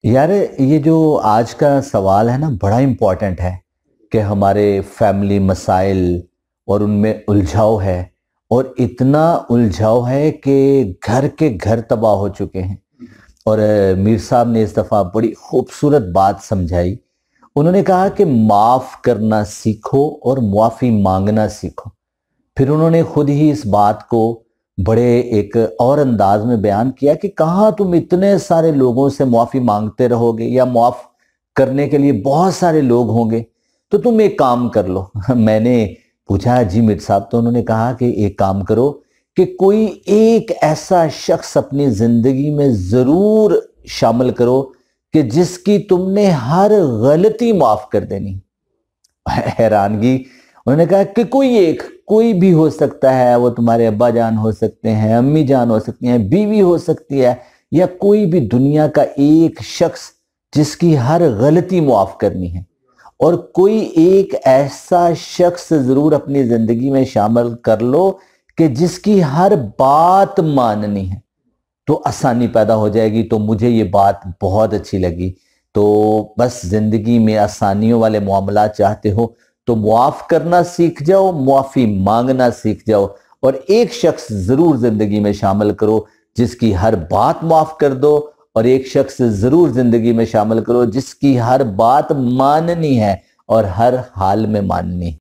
यार, ये जो आज का सवाल है ना, बड़ा इम्पोर्टेंट है कि हमारे फैमिली मसाइल और उनमें उलझाव है। और इतना उलझाव है कि घर के घर तबाह हो चुके हैं। और मीर साहब ने इस दफ़ा बड़ी खूबसूरत बात समझाई। उन्होंने कहा कि माफ़ करना सीखो और मुआफ़ी मांगना सीखो। फिर उन्होंने खुद ही इस बात को बड़े एक और अंदाज में बयान किया कि कहाँ तुम इतने सारे लोगों से मुआफ़ी मांगते रहोगे, या मुआफ़ करने के लिए बहुत सारे लोग होंगे, तो तुम एक काम कर लो। मैंने पूछा, जी मीर साहब? तो उन्होंने कहा कि एक काम करो कि कोई एक ऐसा शख्स अपनी ज़िंदगी में ज़रूर शामिल करो कि जिसकी तुमने हर गलती माफ़ कर देनी। हैरानगी। उन्होंने कहा कि कोई भी हो सकता है, वो तुम्हारे अब्बा जान हो सकते हैं, अम्मी जान हो सकती हैं, बीवी हो सकती है, या कोई भी दुनिया का एक शख्स जिसकी हर गलती मुआफ करनी है। और कोई एक ऐसा शख्स जरूर अपनी जिंदगी में शामिल कर लो कि जिसकी हर बात माननी है, तो आसानी पैदा हो जाएगी। तो मुझे ये बात बहुत अच्छी लगी। तो बस ज़िंदगी में आसानियों वाले मामला चाहते हो तो मुआफ़ करना सीख जाओ, मुआफ़ी मांगना सीख जाओ, और एक शख्स ज़रूर ज़िंदगी में शामिल करो जिसकी हर बात माफ़ कर दो, और एक शख्स ज़रूर ज़िंदगी में शामिल करो जिसकी हर बात माननी है और हर हाल में माननी है।